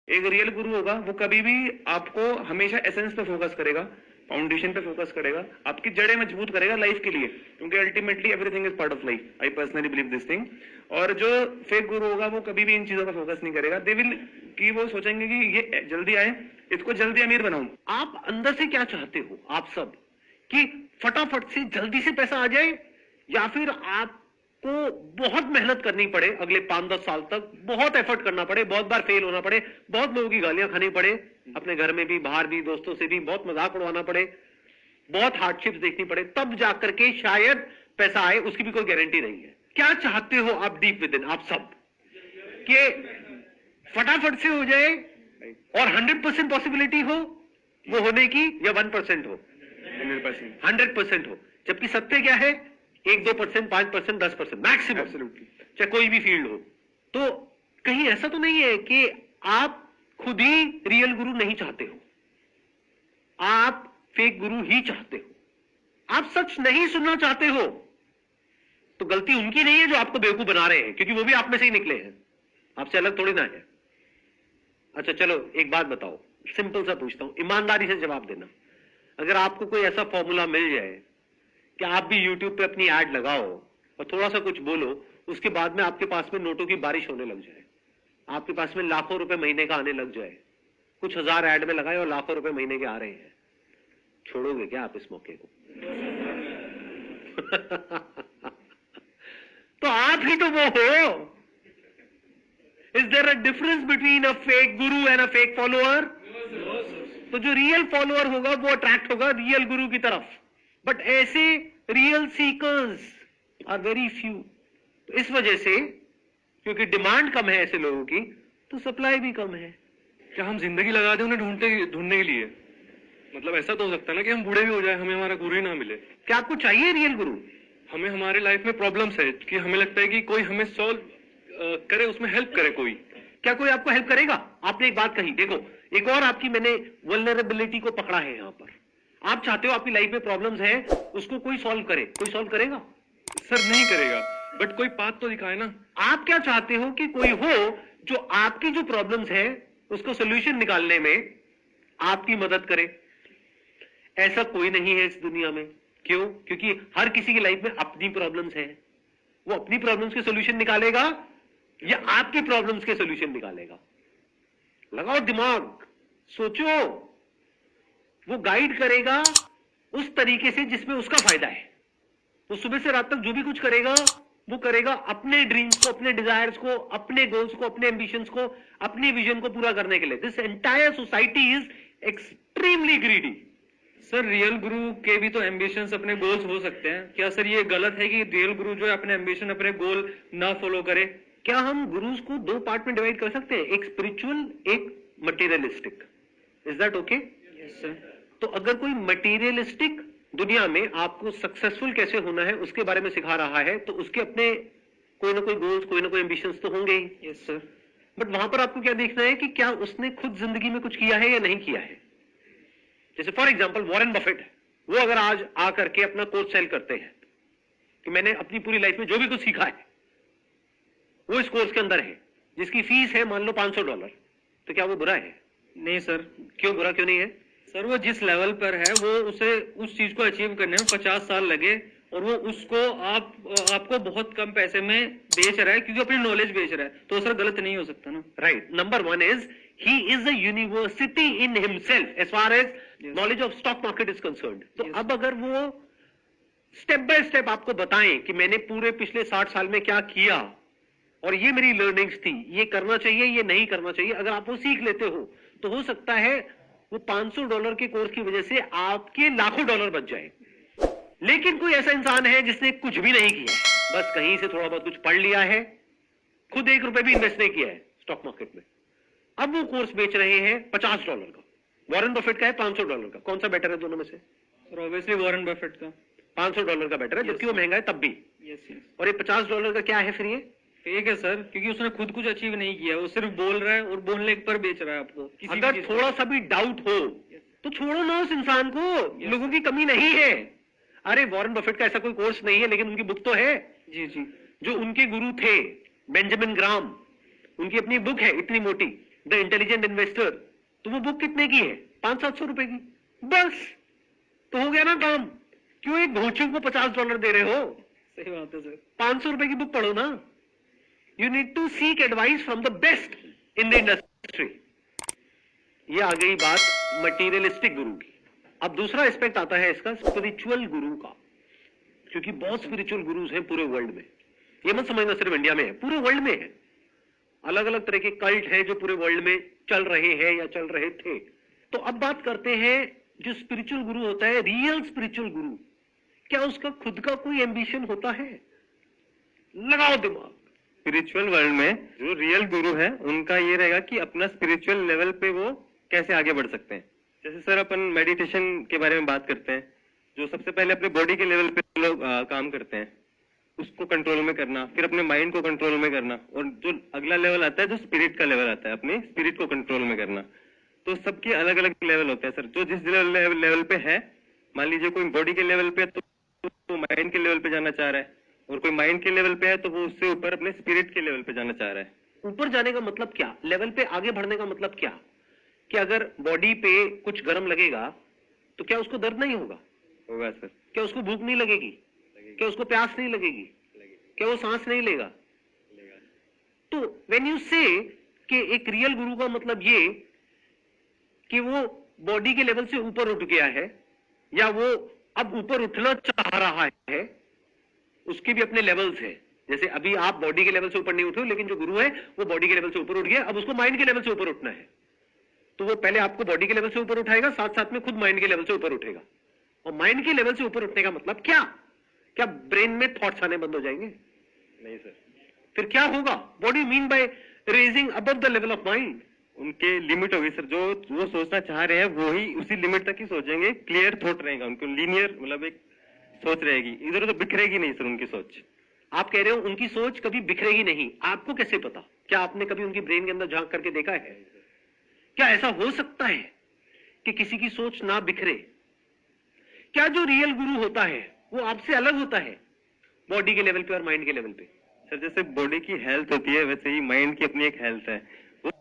एक रियल गुरु होगा वो कभी भी आपको हमेशा एसेंस पे फोकस करेगा, फाउंडेशन पे फोकस करेगा, आपकी जड़ें मजबूत करेगा लाइफ के लिए, क्योंकि ultimately everything is part of life. I personally believe this thing. और जो फेक गुरु होगा वो कभी भी इन चीजों पर फोकस नहीं करेगा। दे विल कि वो सोचेंगे कि ये जल्दी आए, इसको जल्दी अमीर बनाऊं। आप अंदर से क्या चाहते हो आप सब, कि फटाफट से जल्दी से पैसा आ जाए, या फिर आपको बहुत मेहनत करनी पड़े अगले 5-10 साल तक, बहुत एफर्ट करना पड़े, बहुत बार फेल होना पड़े, बहुत लोगों की गालियां खानी पड़े, अपने घर में भी बाहर भी दोस्तों से भी बहुत मजाक उड़वाना पड़े, बहुत हार्डशिप्स देखनी पड़े, तब जाकर के शायद पैसा आए? उसकी भी कोई गारंटी नहीं है। क्या चाहते हो आप डीप विद इन, आप सब, कि फटाफट से हो जाए और 100% पॉसिबिलिटी हो वो होने की, या 1% हो? 100% हो। जबकि सत्य क्या है? 1-2%, 5%, 10% मैक्सिमम, चाहे कोई भी फील्ड हो। तो कहीं ऐसा तो नहीं है कि आप खुद ही रियल गुरु नहीं चाहते हो, आप फेक गुरु ही चाहते हो, आप सच नहीं सुनना चाहते हो? तो गलती उनकी नहीं है जो आपको बेवकूफ बना रहे हैं, क्योंकि वो भी आप में से ही निकले हैं, आपसे अलग थोड़ी ना है। अच्छा चलो एक बात बताओ, सिंपल सा पूछता हूं, ईमानदारी से जवाब देना। अगर आपको कोई ऐसा फॉर्मूला मिल जाए कि आप भी यूट्यूब पे अपनी ऐड लगाओ और थोड़ा सा कुछ बोलो, उसके बाद में आपके पास में नोटों की बारिश होने लग जाए, आपके पास में लाखों रुपए महीने का आने लग जाए, कुछ हजार ऐड में लगाए और लाखों रुपए महीने के आ रहे हैं, छोड़ोगे क्या आप इस मौके को? तो आप ही तो वो हो। Is there a difference between a fake guru and a fake follower? तो जो रियल फॉलोअर होगा वो अट्रैक्ट होगा रियल गुरु की तरफ, बट ऐसे real seekers are very few. इस वजह से, क्योंकि डिमांड कम है ऐसे लोगों की, तो सप्लाई भी कम है। क्या हम जिंदगी लगा दें उन्हें ढूंढने के लिए? मतलब ऐसा तो हो सकता है ना कि हम बूढ़े भी हो जाए, हमें हमारा गुरु ही ना मिले। क्या आपको चाहिए रियल गुरु? हमें हमारे लाइफ में प्रॉब्लम्स है कि हमें लगता है कि कोई हमें सॉल्व करे, उसमें हेल्प करे कोई। क्या कोई आपको हेल्प करेगा? आपने एक बात कही, देखो एक और आपकी मैंने वल्नरेबिलिटी को पकड़ा है यहां पर। आप चाहते हो आपकी लाइफ में प्रॉब्लम्स है, उसको कोई सॉल्व करे, कोई सॉल्व करेगा? सर नहीं करेगा, बट कोई पाथ तो दिखाए ना। आप क्या चाहते हो कि कोई हो जो आपकी जो प्रॉब्लम्स है उसको सोल्यूशन निकालने में आपकी मदद करे। ऐसा कोई नहीं है इस दुनिया में। क्यों? क्योंकि हर किसी की लाइफ में अपनी प्रॉब्लम्स है। वो अपनी प्रॉब्लम्स के सोल्यूशन निकालेगा या आपकी प्रॉब्लम्स के सोल्यूशन निकालेगा? लगाओ दिमाग, सोचो। वो गाइड करेगा उस तरीके से जिसमें उसका फायदा है। वो सुबह से रात तक जो भी कुछ करेगा वो करेगा अपने ड्रीम्स को, अपने डिजायर्स को, अपने गोल्स को, अपने एम्बिशंस को, अपने विजन को पूरा करने के लिए। This entire society is extremely greedy. Sir real गुरु के भी तो एम्बिशंस, अपने गोल्स हो सकते हैं। क्या सर ये गलत है कि रियल गुरु जो है अपने एम्बिशन, अपने गोल ना फॉलो करे? क्या हम गुरुज को दो पार्ट में डिवाइड कर सकते हैं, एक स्पिरिचुअल, एक materialistic? Is that okay? Yes sir. तो अगर कोई मटेरियलिस्टिक दुनिया में आपको सक्सेसफुल कैसे होना है उसके बारे में सिखा रहा है, तो उसके अपने कोई ना कोई गोल्स, कोई ना कोई एम्बिशंस तो होंगे ही। Yes sir. बट वहां पर आपको क्या देखना है कि क्या उसने खुद जिंदगी में कुछ किया है या नहीं किया है। जैसे फॉर एग्जांपल वॉरेन बफेट, वो अगर आज आकर के अपना कोर्स सेल करते हैं कि मैंने अपनी पूरी लाइफ में जो भी कुछ सीखा है वो इस कोर्स के अंदर है, जिसकी फीस है मान लो $500, तो क्या वो बुरा है? नहीं सर। क्यों बुरा क्यों नहीं है? सर वो जिस लेवल पर है, वो उसे उस चीज को अचीव करने में 50 साल लगे, और वो उसको आपको बहुत कम पैसे में बेच रहा है क्योंकि अपनी नॉलेज बेच रहा है, तो सर गलत नहीं हो सकता ना। Right. Number 1 is he is a university in himself as far as knowledge of stock market is concerned. तो अब अगर वो स्टेप बाय स्टेप आपको बताएं कि मैंने पूरे पिछले 60 साल में क्या किया और ये मेरी लर्निंग्स थी, ये करना चाहिए, ये नहीं करना चाहिए, अगर आप वो सीख लेते हो तो हो सकता है वो $500 के कोर्स की वजह से आपके लाखों डॉलर बच जाए। लेकिन कोई ऐसा इंसान है जिसने कुछ भी नहीं किया है, बस कहीं से थोड़ा बहुत कुछ पढ़ लिया है, खुद $1 भी इन्वेस्ट नहीं किया है स्टॉक मार्केट में, अब वो कोर्स बेच रहे हैं $50 का। वॉरेन बफेट का है $500 का, कौन सा बेटर है दोनों में से? सर ऑब्वियसली वॉरेन बफेट का। $500 का बेटर है, जबकि वो महंगा है तब भी। और ये $50 का क्या है फिर? ये फेक है सर, क्योंकि उसने खुद कुछ अचीव नहीं किया, वो सिर्फ बोल रहा है और बोलने पर बेच रहा है आपको। अगर थोड़ा सा भी डाउट हो तो छोड़ो ना उस इंसान को, लोगों की कमी नहीं है। अरे वॉरेन बफेट का ऐसा कोई कोर्स नहीं है, लेकिन उनकी बुक तो है। जी जी। जो उनके गुरु थे बेंजामिन ग्राम, उनकी अपनी बुक है इतनी मोटी, द इंटेलिजेंट इन्वेस्टर, तो वो बुक कितने की है? 500-700 रुपए की, बस तो हो गया ना काम। क्यों एक घोंचू को $50 दे रहे हो? सही बात है सर। 500 रुपए की बुक पढ़ो ना। You need to seek advice from the best in the industry. ये आ गई बात मटीरियलिस्टिक गुरु की। अब दूसरा एस्पेक्ट आता है इसका स्पिरिचुअल गुरु का, क्योंकि बहुत स्पिरिचुअल गुरुज हैं पूरे वर्ल्ड में। ये मत समझना सिर्फ इंडिया में है, पूरे वर्ल्ड में है। अलग अलग तरह के कल्ट हैं जो पूरे वर्ल्ड में चल रहे हैं या चल रहे थे। तो अब बात करते हैं जो स्पिरिचुअल गुरु होता है, रियल स्पिरिचुअल गुरु, क्या उसका खुद का कोई एम्बिशन होता है? लगाओ दिमाग। स्पिरिचुअल वर्ल्ड में जो रियल गुरु है उनका ये रहेगा कि अपना स्पिरिचुअल लेवल पे वो कैसे आगे बढ़ सकते हैं। जैसे सर अपन मेडिटेशन के बारे में बात करते हैं, जो सबसे पहले अपने बॉडी के लेवल पे लोग काम करते हैं, उसको कंट्रोल में करना, फिर अपने माइंड को कंट्रोल में करना, और जो अगला लेवल आता है जो स्पिरिट का लेवल आता है, अपने स्पिरिट को कंट्रोल में करना। तो सबके अलग अलग लेवल होते हैं सर। जो जिस लेवल पे है, मान लीजिए कोई बॉडी के लेवल पे तो माइंड के लेवल पे जाना चाह रहा है, और कोई माइंड के लेवल पे है तो वो उससे ऊपर अपने स्पिरिट के लेवल पे जाना चाह रहा है। ऊपर जाने का मतलब क्या? लेवल पे आगे बढ़ने का मतलब क्या? कि अगर बॉडी पे कुछ गर्म लगेगा तो क्या उसको दर्द नहीं होगा? होगा सर। क्या उसको भूख नहीं लगेगी? क्या उसको प्यास नहीं लगेगी? क्या वो सांस नहीं लेगा? तो व्हेन यू से कि एक रियल गुरु का मतलब ये कि वो बॉडी के लेवल से ऊपर उठ गया है, या वो अब ऊपर उठना चाह रहा है, उसके भी अपने लेवल्स हैं। जैसे अभी आप बॉडी के लेवल से ऊपर नहीं उठे हो, लेकिन जो गुरु है वो बॉडी के लेवल से ऊपर उठ गया, अब उसको माइंड के लेवल से ऊपर उठना है। तो वो पहले आपको बॉडी के लेवल से ऊपर उठाएगा, साथ साथ में खुद माइंड के लेवल से ऊपर उठेगा। और माइंड के लेवल से ऊपर उठने का मतलब क्या? क्या ब्रेन में थॉट्स आने बंद हो जाएंगे? नहीं सर। फिर क्या होगा? What do you mean by raising above the level of mind? उनके लिमिट होगी सर, जो वो सोचना चाह रहे हैं वो ही उसी लिमिट तक ही सोचेंगे। क्लियर थॉट रहेगा उनको, लीनियर मतलब एक सोच रहेगी, इधर उधर बिखरेगी नहीं सर उनकी सोच। आप कह रहे हो उनकी सोच कभी बिखरेगी नहीं, आपको कैसे पता? क्या आपने कभी उनकी ब्रेन के अंदर झांक करके देखा है? क्या ऐसा हो सकता है कि किसी की सोच ना बिखरे? क्या जो रियल गुरु होता है वो आपसे अलग होता है बॉडी के लेवल पे और माइंड के लेवल पे? सर जैसे बॉडी की हेल्थ होती है वैसे ही माइंड की अपनी एक हेल्थ है। वो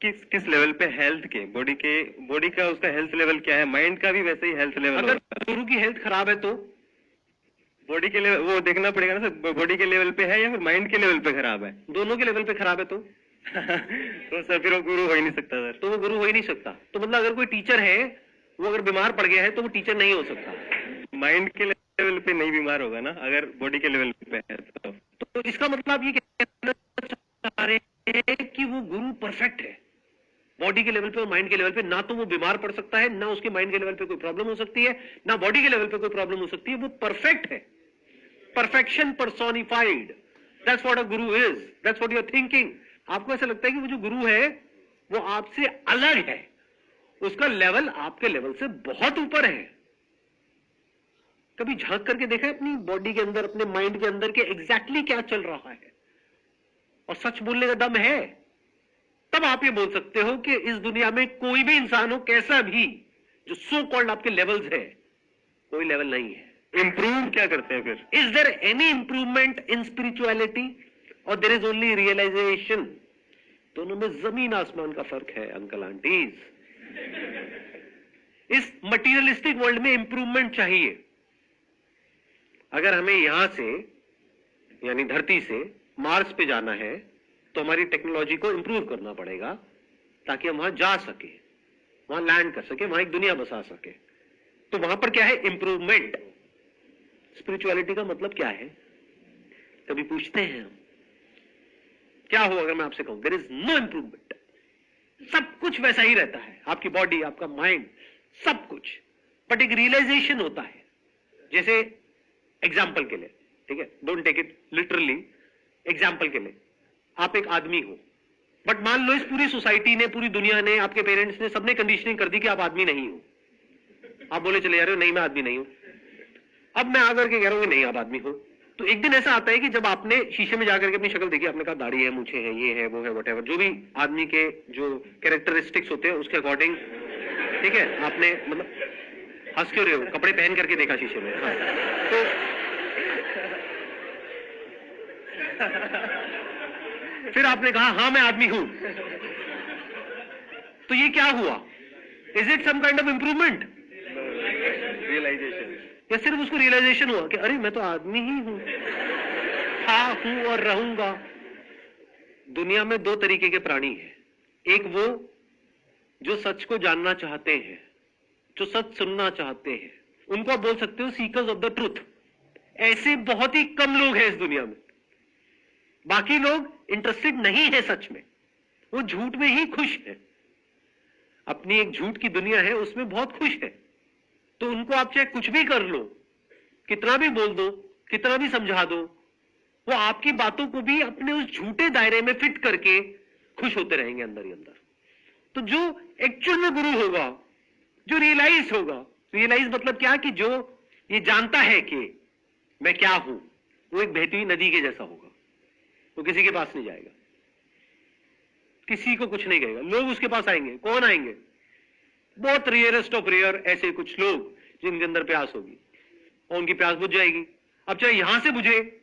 किस लेवल पे हेल्थ के बॉडी का उसका हेल्थ लेवल क्या है, माइंड का भी वैसे ही हेल्थ लेवल। अगर गुरु की हेल्थ खराब है तो बॉडी के लेवल वो देखना पड़ेगा ना सर, बॉडी के लेवल पे है या फिर माइंड के लेवल पे खराब है। दोनों के लेवल पे खराब है तो तो सर फिर वो गुरु हो ही नहीं सकता सर। तो वो गुरु हो ही नहीं सकता। तो मतलब अगर कोई टीचर है, वो अगर बीमार पड़ गया है तो वो टीचर नहीं हो सकता। माइंड के लेवल पे नहीं बीमार होगा ना, अगर बॉडी के लेवल पे है तो इसका मतलब ये कहना चाह रहे हैं कि वो गुरु परफेक्ट है बॉडी के लेवल पे और माइंड के लेवल पे। ना तो वो बीमार पड़ सकता है, ना उसके माइंड के लेवल पे कोई प्रॉब्लम हो सकती है, ना बॉडी के लेवल पे कोई प्रॉब्लम हो सकती है। वो परफेक्ट है, perfection personified. That's what a guru is, that's what you are thinking. आपको ऐसा लगता है कि वो जो गुरु है वो आपसे अलग है, उसका लेवल आपके लेवल से बहुत ऊपर है। कभी झांक करके देखा है अपनी बॉडी के अंदर, अपने माइंड के अंदर के एग्जैक्टली क्या चल रहा है? और सच बोलने का दम है, तब आप ये बोल सकते हो कि इस दुनिया में कोई भी इंसान हो कैसा भी, जो सो कॉल्ड आपके लेवल्स है, कोई लेवल नहीं है। इम्प्रूव क्या करते हैं फिर? Is there any improvement in spirituality और देयर इज ओनली रियलाइजेशन? दोनों में जमीन आसमान का फर्क है अंकल आंटीज। इस मटीरियलिस्टिक वर्ल्ड में इंप्रूवमेंट चाहिए। अगर हमें यहां से यानी धरती से मार्स पे जाना है तो हमारी टेक्नोलॉजी को इंप्रूव करना पड़ेगा ताकि हम वहां जा सके, वहां लैंड कर सके, वहां एक दुनिया बसा सके। तो वहां पर क्या है? इंप्रूवमेंट। स्पिरिचुअलिटी का मतलब क्या है? कभी पूछते हैं हम क्या हो अगर मैं आपसे कहूं देयर इज नो इंप्रूवमेंट, सब कुछ वैसा ही रहता है, आपकी बॉडी, आपका माइंड, सब कुछ, बट एक रियलाइजेशन होता है। जैसे एग्जाम्पल के लिए, ठीक है, don't take it literally, example के लिए आप एक आदमी हो, बट मान लो इस पूरी सोसाइटी ने, पूरी दुनिया ने, आपके पेरेंट्स ने, सबने कंडीशनिंग कर दी कि आप आदमी नहीं हो। आप बोले चले जा रहे हो नहीं मैं आदमी नहीं हूं। अब मैं आकर के कह रहा हूं नहीं आप आदमी हो। तो एक दिन ऐसा आता है कि जब आपने शीशे में जाकर के अपनी शक्ल देखी, आपने कहा दाढ़ी है, मूंछें हैं, ये है, वो है, व्हाटएवर, जो भी आदमी के जो कैरेक्टरिस्टिक्स होते हैं उसके अकॉर्डिंग, ठीक है, आपने मतलब हंस क्यों रहे हो, कपड़े पहन करके देखा शीशे में। हाँ। तो फिर आपने कहा हाँ मैं आदमी हूं। तो ये क्या हुआ? Is it some kind of improvement? Realization, या सिर्फ उसको रियलाइजेशन हुआ कि अरे मैं तो आदमी ही हूं, हूं और रहूंगा। दुनिया में दो तरीके के प्राणी हैं। एक वो जो सच को जानना चाहते हैं, जो सच सुनना चाहते हैं, उनको आप बोल सकते हो सीकर्स ऑफ द ट्रूथ। ऐसे बहुत ही कम लोग हैं इस दुनिया में। बाकी लोग इंटरेस्टेड नहीं है सच में, वो झूठ में ही खुश है। अपनी एक झूठ की दुनिया है, उसमें बहुत खुश है। तो उनको आप चाहे कुछ भी कर लो, कितना भी बोल दो, कितना भी समझा दो, वो आपकी बातों को भी अपने उस झूठे दायरे में फिट करके खुश होते रहेंगे अंदर ही अंदर। तो जो एक्चुअल में गुरु होगा, जो रियलाइज होगा, रियलाइज मतलब क्या कि जो ये जानता है कि मैं क्या हूं, वो एक बहती हुई नदी के जैसा होगा। वो किसी के पास नहीं जाएगा, किसी को कुछ नहीं कहेगा। लोग उसके पास आएंगे, कौन आएंगे? बहुत रेयरेस्ट ऑफ रेयर ऐसे कुछ लोग जिनके अंदर प्यास होगी और उनकी प्यास बुझ जाएगी। अब चाहे यहां से बुझे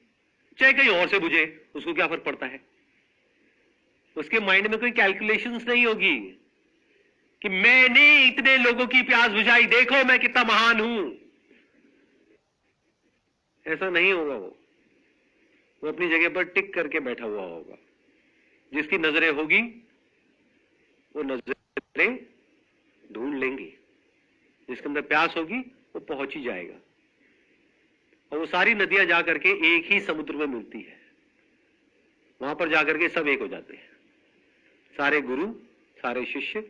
चाहे कहीं और से बुझे, उसको क्या फर्क पड़ता है? उसके माइंड में कोई कैलकुलेशंस नहीं होगी कि मैंने इतने लोगों की प्यास बुझाई, देखो मैं कितना महान हूं। ऐसा नहीं होगा। वो अपनी जगह पर टिक करके बैठा हुआ होगा। जिसकी नजरें होगी वो नजरें ढूंढ लेंगी, जिसके अंदर प्यास होगी वो पहुंच ही जाएगा। और वो सारी नदियां जाकर के एक ही समुद्र में मिलती है। वहां पर जाकर के सब एक हो जाते हैं, सारे गुरु, सारे शिष्य।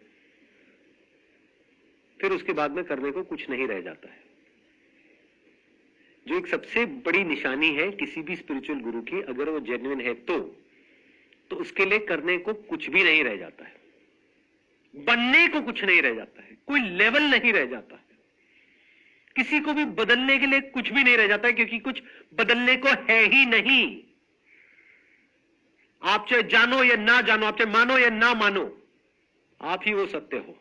फिर उसके बाद में करने को कुछ नहीं रह जाता है। जो एक सबसे बड़ी निशानी है किसी भी स्पिरिचुअल गुरु की, अगर वो जेन्युइन है तो उसके लिए करने को कुछ भी नहीं रह जाता है, बनने को कुछ नहीं रह जाता है, कोई लेवल नहीं रह जाता है, किसी को भी बदलने के लिए कुछ भी नहीं रह जाता है, क्योंकि कुछ बदलने को है ही नहीं। आप चाहे जानो या ना जानो, आप चाहे मानो या ना मानो, आप ही वो सत्य हो।